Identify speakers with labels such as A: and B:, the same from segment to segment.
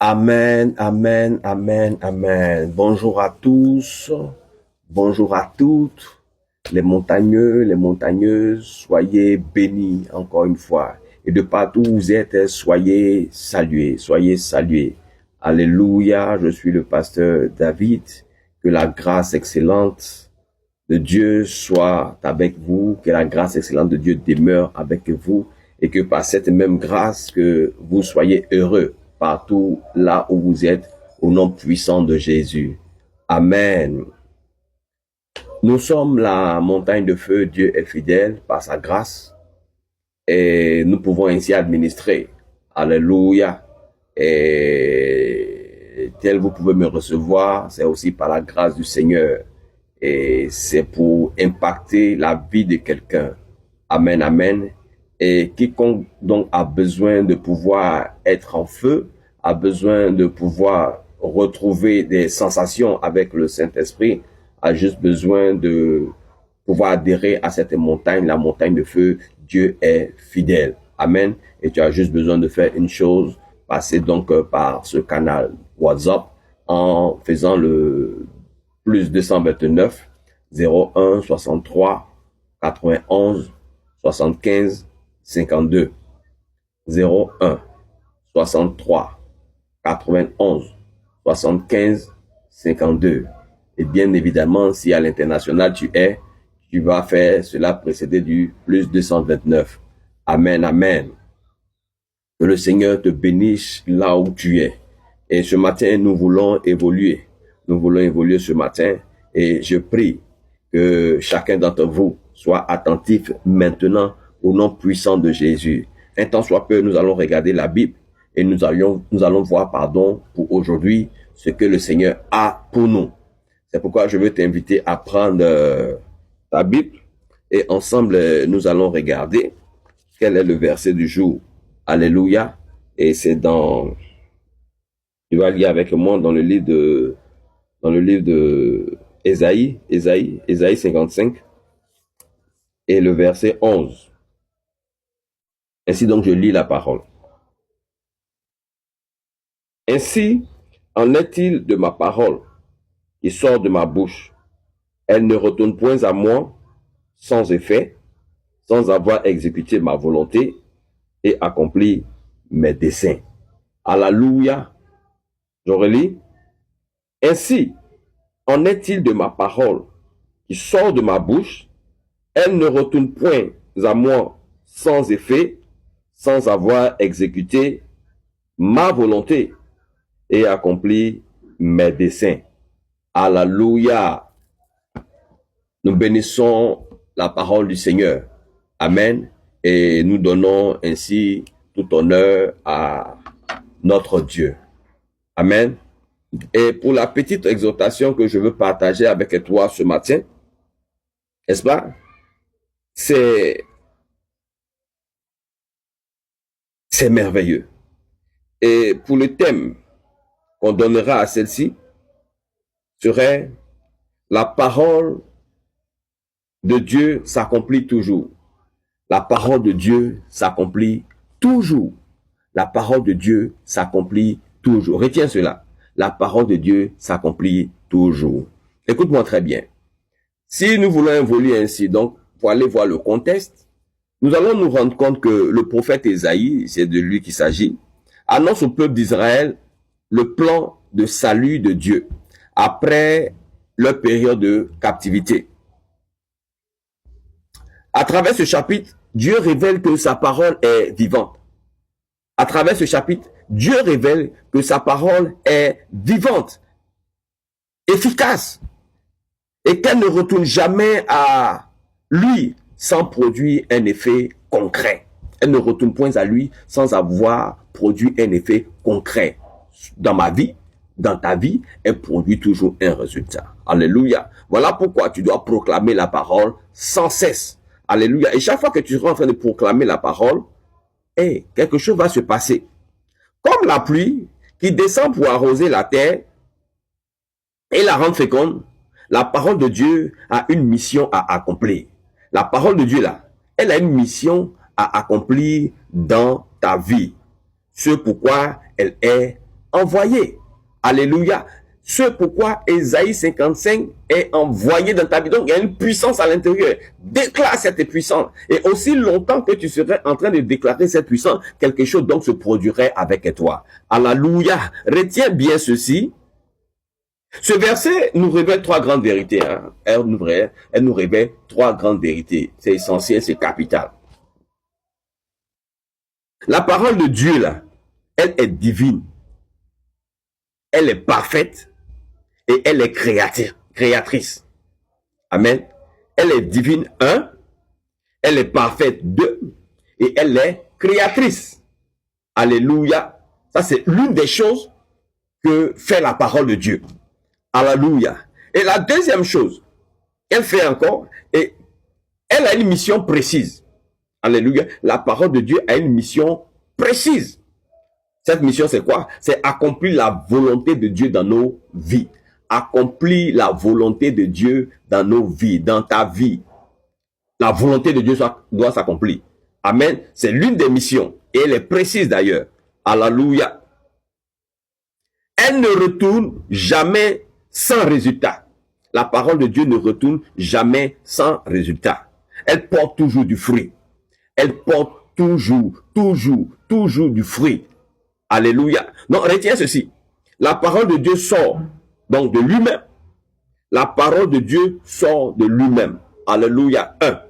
A: Amen, amen, amen, amen. Bonjour à tous, bonjour à toutes, les montagneux, les montagneuses, soyez bénis encore une fois. Et de partout où vous êtes, soyez salués, soyez salués. Alléluia, je suis le pasteur David. Que la grâce excellente de Dieu soit avec vous, que la grâce excellente de Dieu demeure avec vous et que par cette même grâce que vous soyez heureux partout là où vous êtes au nom puissant de Jésus. Amen. Nous sommes la montagne de feu, Dieu est fidèle par sa grâce et nous pouvons ainsi administrer. Alléluia. Et tel vous pouvez me recevoir, c'est aussi par la grâce du Seigneur. Et c'est pour impacter la vie de quelqu'un. Amen, amen. Et quiconque donc a besoin de pouvoir être en feu, a besoin de pouvoir retrouver des sensations avec le Saint-Esprit, a juste besoin de pouvoir adhérer à cette montagne, la montagne de feu. Dieu est fidèle. Amen. Et tu as juste besoin de faire une chose, passer donc par ce canal WhatsApp en faisant le plus 229 01 63 91 75 52 01 63 91 75 52. Et bien évidemment, si à l'international tu vas faire cela précédé du plus 229. Amen, amen. Que le Seigneur te bénisse là où tu es. Et ce matin, nous voulons évoluer. Nous voulons évoluer ce matin et je prie que chacun d'entre vous soit attentif maintenant au nom puissant de Jésus. Un temps soit peu, nous allons regarder la Bible et nous allons voir, pour aujourd'hui, ce que le Seigneur a pour nous. C'est pourquoi je veux t'inviter à prendre ta Bible et ensemble, nous allons regarder quel est le verset du jour. Alléluia. Et c'est tu vas lire avec moi dans le livre de Ésaïe 55 et le verset 11. Ainsi donc je lis la parole. Ainsi en est-il de ma parole qui sort de ma bouche. Elle ne retourne point à moi sans effet, sans avoir exécuté ma volonté et accompli mes desseins. Alléluia. Je relis. Ainsi en est-il de ma parole qui sort de ma bouche. Elle ne retourne point à moi sans effet, sans avoir exécuté ma volonté et accompli mes desseins. Alléluia. Nous bénissons la parole du Seigneur. Amen. Et nous donnons ainsi tout honneur à notre Dieu. Amen. Et pour la petite exhortation que je veux partager avec toi ce matin, n'est-ce pas? C'est merveilleux. Et pour le thème qu'on donnera à celle-ci, serait la parole de Dieu s'accomplit toujours. La parole de Dieu s'accomplit toujours. La parole de Dieu s'accomplit toujours. Retiens cela. La parole de Dieu s'accomplit toujours. Écoute-moi très bien. Si nous voulons évoluer ainsi, donc, pour aller voir le contexte, nous allons nous rendre compte que le prophète Ésaïe, c'est de lui qu'il s'agit, annonce au peuple d'Israël le plan de salut de Dieu après leur période de captivité. À travers ce chapitre, Dieu révèle que sa parole est vivante. À travers ce chapitre, Dieu révèle que sa parole est vivante, efficace, et qu'elle ne retourne jamais à lui sans produire un effet concret. Elle ne retourne point à lui sans avoir produit un effet concret. Dans ma vie, dans ta vie, elle produit toujours un résultat. Alléluia. Voilà pourquoi tu dois proclamer la parole sans cesse. Alléluia. Et chaque fois que tu seras en train de proclamer la parole, quelque chose va se passer. Comme la pluie qui descend pour arroser la terre et la rendre féconde, la parole de Dieu a une mission à accomplir. La parole de Dieu, là, elle a une mission à accomplir dans ta vie. Ce pourquoi elle est envoyé. Alléluia. Ce pourquoi Ésaïe 55 est envoyé dans ta vie. Donc, il y a une puissance à l'intérieur. Déclare cette puissance. Et aussi longtemps que tu serais en train de déclarer cette puissance, quelque chose donc se produirait avec toi. Alléluia. Retiens bien ceci. Ce verset nous révèle trois grandes vérités. Hein. Elle nous révèle trois grandes vérités. C'est essentiel, c'est capital. La parole de Dieu, là, elle est divine. Elle est parfaite. Et elle est créatrice. Amen. Elle est divine, 1. Elle est parfaite, 2. Et elle est créatrice. Alléluia. Ça, c'est l'une des choses que fait la parole de Dieu. Alléluia. Et la deuxième chose qu'elle fait encore, et elle a une mission précise. Alléluia. La parole de Dieu a une mission précise. Cette mission, c'est quoi? C'est accomplir la volonté de Dieu dans nos vies. Accomplir la volonté de Dieu dans nos vies, dans ta vie. La volonté de Dieu doit s'accomplir. Amen. C'est l'une des missions. Et elle est précise d'ailleurs. Alléluia. Elle ne retourne jamais sans résultat. La parole de Dieu ne retourne jamais sans résultat. Elle porte toujours du fruit. Elle porte toujours du fruit. Alléluia. Donc, retiens ceci. La parole de Dieu sort donc de lui-même. La parole de Dieu sort de lui-même. Alléluia. 1.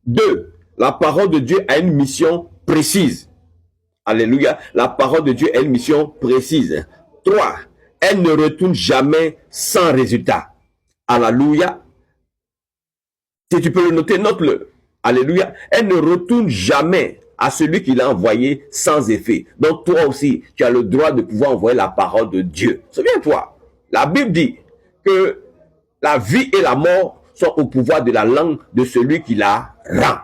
A: 2. La parole de Dieu a une mission précise. Alléluia. La parole de Dieu a une mission précise. 3. Elle ne retourne jamais sans résultat. Alléluia. Si tu peux le noter, note-le. Alléluia. Elle ne retourne jamais à celui qui l'a envoyé sans effet. Donc toi aussi, tu as le droit de pouvoir envoyer la parole de Dieu. Souviens-toi, la Bible dit que la vie et la mort sont au pouvoir de la langue de celui qui la rend.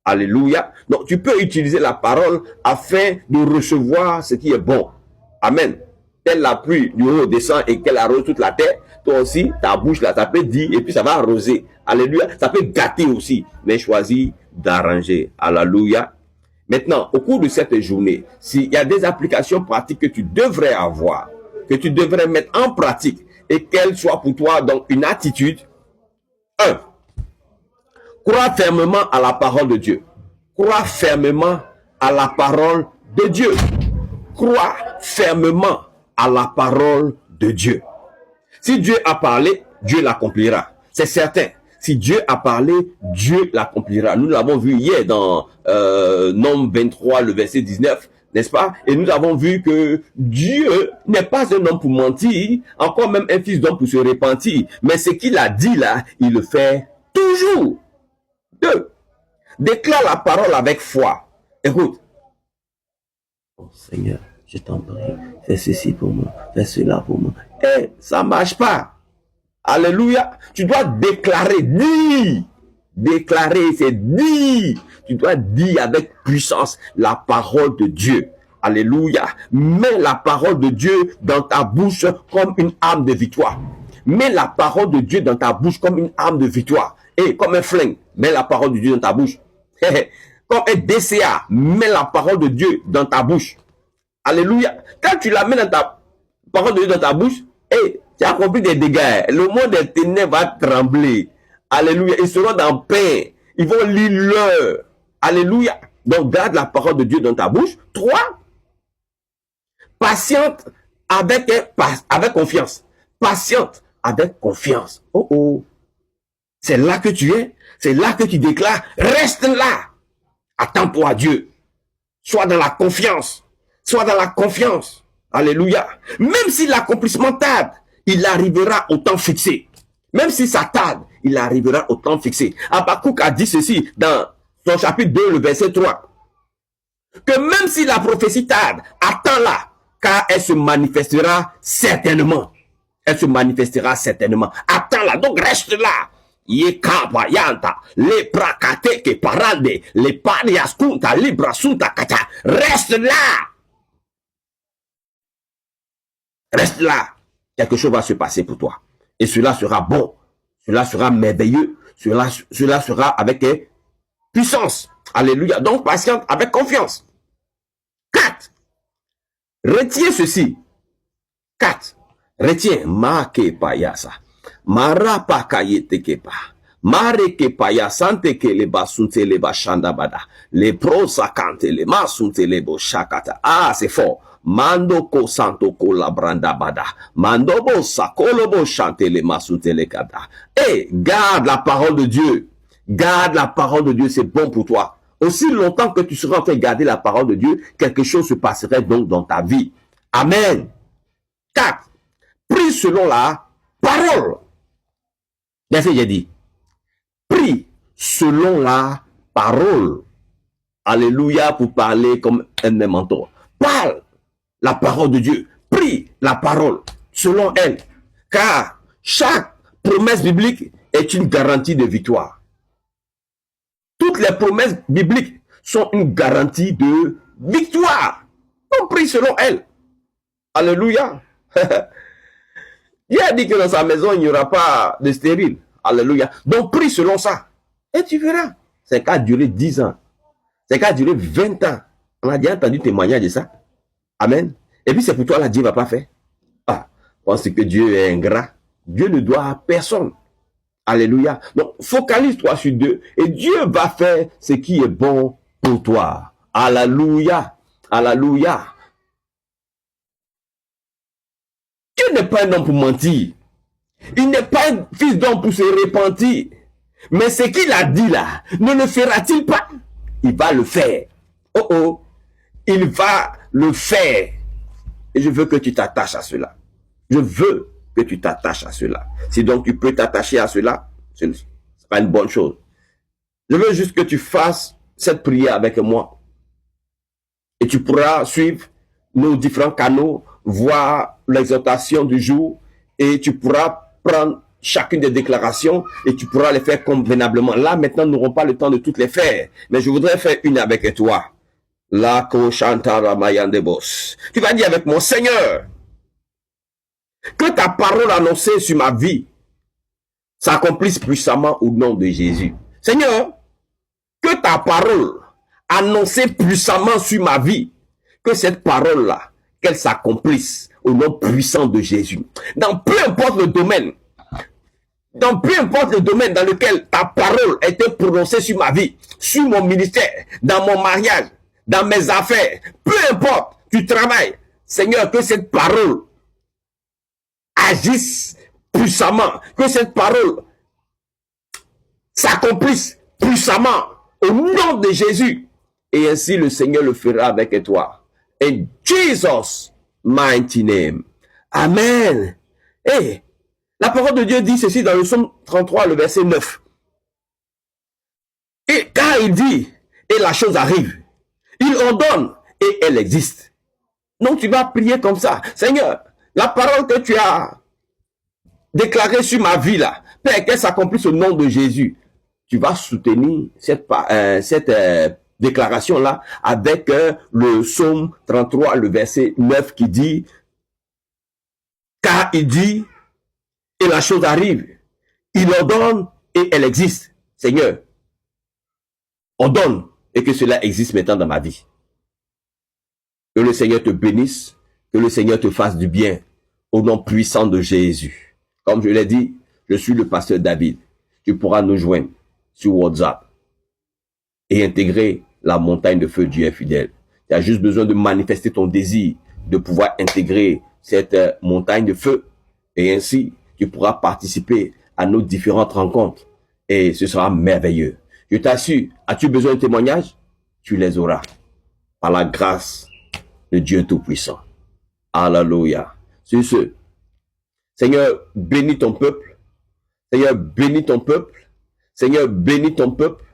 A: Alléluia. Donc tu peux utiliser la parole afin de recevoir ce qui est bon. Amen. Telle la pluie du haut descend et qu'elle arrose toute la terre, toi aussi, ta bouche là, ça peut dire et puis ça va arroser. Alléluia. Ça peut gâter aussi. Mais choisis d'arranger. Alléluia. Maintenant, au cours de cette journée, s'il y a des applications pratiques que tu devrais avoir, que tu devrais mettre en pratique et qu'elles soient pour toi donc une attitude, 1. Crois fermement à la parole de Dieu. Crois fermement à la parole de Dieu. Crois fermement à la parole de Dieu. Si Dieu a parlé, Dieu l'accomplira. C'est certain. Si Dieu a parlé, Dieu l'accomplira. Nous l'avons vu hier dans Nombre 23, le verset 19, n'est-ce pas? Et nous avons vu que Dieu n'est pas un homme pour mentir, encore même un fils d'homme pour se repentir. Mais ce qu'il a dit là, il le fait toujours. 2. Déclare la parole avec foi. Écoute. Oh Seigneur, je t'en prie, fais ceci pour moi, fais cela pour moi. Ça marche pas. Alléluia. Tu dois déclarer, dire. Déclarer, c'est dire. Tu dois dire avec puissance la parole de Dieu. Alléluia. Mets la parole de Dieu dans ta bouche comme une arme de victoire. Mets la parole de Dieu dans ta bouche comme une arme de victoire. Et comme un flingue, mets la parole de Dieu dans ta bouche. Comme un DCA, mets la parole de Dieu dans ta bouche. Alléluia. Quand tu la mets dans ta parole de Dieu dans ta bouche, tu as compris des dégâts. Le monde des ténèbres va trembler. Alléluia. Ils seront dans paix. Ils vont lire l'heure. Alléluia. Donc, garde la parole de Dieu dans ta bouche. 3. Patiente avec confiance. Patiente avec confiance. Oh oh. C'est là que tu es. C'est là que tu déclares. Reste là. Attends-toi à Dieu. Sois dans la confiance. Sois dans la confiance. Alléluia. Même si l'accomplissement tarde, il arrivera au temps fixé. Même si ça tarde, il arrivera au temps fixé. Habakkuk a dit ceci dans son chapitre 2, le verset 3. Que même si la prophétie tarde, attends-la, car elle se manifestera certainement. Elle se manifestera certainement. Attends-la, donc reste là. Yekaba yanta, les prakate ke parande, les pariaskunta, librasunta kata. Reste là. Reste là. Quelque chose va se passer pour toi. Et cela sera bon. Cela sera merveilleux. Cela sera avec puissance. Alléluia. Donc, patiente avec confiance. 4. Retiens ceci. 4. Retiens. Ma ke payasa. Mara pa kayete kepa. Mare ke paya sante ke le basunte le bashanda bada. Le pro sakante le masunte le bo shakata. Ah, c'est fort. Mando ko santo ko la branda bada. Mando bo sakolo bo chante le masunte le kada. Et garde la parole de Dieu. Garde la parole de Dieu, c'est bon pour toi. Aussi longtemps que tu seras en train de garder la parole de Dieu, quelque chose se passerait donc dans ta vie. Amen. 4. Prie selon la parole. Verset, j'ai dit. Prie selon la parole. Alléluia, pour parler comme un mentor. Parle la parole de Dieu. Prie la parole selon elle. Car chaque promesse biblique est une garantie de victoire. Toutes les promesses bibliques sont une garantie de victoire. On prie selon elle. Alléluia. Il a dit que dans sa maison, il n'y aura pas de stérile. Alléluia. Donc, prie selon ça. Et tu verras. C'est qu'à durer 10 ans. C'est qu'à durer 20 ans. On a déjà entendu témoignage de ça. Amen. Et puis, c'est pour toi, là, Dieu ne va pas faire. Ah, pense que Dieu est ingrat. Dieu ne doit à personne. Alléluia. Donc, focalise-toi sur Dieu. Et Dieu va faire ce qui est bon pour toi. Alléluia. Alléluia. Dieu n'est pas un homme pour mentir. Il n'est pas un fils d'homme pour se repentir. Mais ce qu'il a dit là, ne le fera-t-il pas? Il va le faire. Oh oh, il va le faire. Et je veux que tu t'attaches à cela. Je veux que tu t'attaches à cela. Si donc tu peux t'attacher à cela, ce n'est pas une bonne chose. Je veux juste que tu fasses cette prière avec moi. Et tu pourras suivre nos différents canaux, voir l'exhortation du jour, et tu pourras prendre chacune des déclarations et tu pourras les faire convenablement. Là, maintenant, nous n'aurons pas le temps de toutes les faire, mais je voudrais faire une avec toi. La Koshantara Mayandebos. Tu vas dire avec moi, Seigneur, que ta parole annoncée sur ma vie s'accomplisse puissamment au nom de Jésus. Seigneur, que ta parole annoncée puissamment sur ma vie, que cette parole-là, qu'elle s'accomplisse au nom puissant de Jésus. Dans peu importe le domaine, dans lequel ta parole a été prononcée sur ma vie, sur mon ministère, dans mon mariage, dans mes affaires, peu importe, tu travailles. Seigneur, que cette parole agisse puissamment, que cette parole s'accomplisse puissamment au nom de Jésus. Et ainsi le Seigneur le fera avec toi. In Jesus' mighty name. Amen. Et la parole de Dieu dit ceci dans le psaume 33, le verset 9. Et car il dit, et la chose arrive, il ordonne, et elle existe. Donc tu vas prier comme ça. Seigneur, la parole que tu as déclarée sur ma vie là, Père, qu'elle s'accomplisse au nom de Jésus. Tu vas soutenir cette déclaration là avec le psaume 33, le verset 9 qui dit, car il dit, et la chose arrive, il ordonne et elle existe. Seigneur, ordonne et que cela existe maintenant dans ma vie. Que le Seigneur te bénisse, que le Seigneur te fasse du bien au nom puissant de Jésus. Comme je l'ai dit, je suis le pasteur David. Tu pourras nous joindre sur WhatsApp et intégrer la montagne de feu Dieu est fidèle. Tu as juste besoin de manifester ton désir de pouvoir intégrer cette montagne de feu et ainsi tu pourras participer à nos différentes rencontres et ce sera merveilleux. Je t'assure, as-tu besoin de témoignages? Tu les auras par la grâce de Dieu Tout-Puissant. Alléluia. Sur ce, Seigneur, bénis ton peuple. Seigneur, bénis ton peuple. Seigneur, bénis ton peuple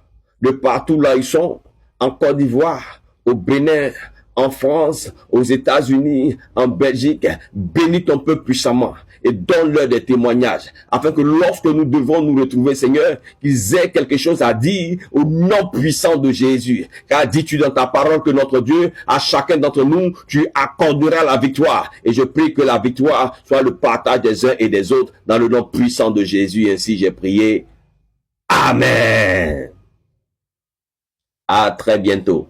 A: de partout là ils sont, en Côte d'Ivoire, au Bénin, en France, aux États-Unis, en Belgique. Bénis ton peuple puissamment et donne-leur des témoignages afin que lorsque nous devons nous retrouver, Seigneur, qu'ils aient quelque chose à dire au nom puissant de Jésus. Car dis-tu dans ta parole que notre Dieu, à chacun d'entre nous, tu accorderas la victoire. Et je prie que la victoire soit le partage des uns et des autres dans le nom puissant de Jésus. Ainsi j'ai prié. Amen. À très bientôt.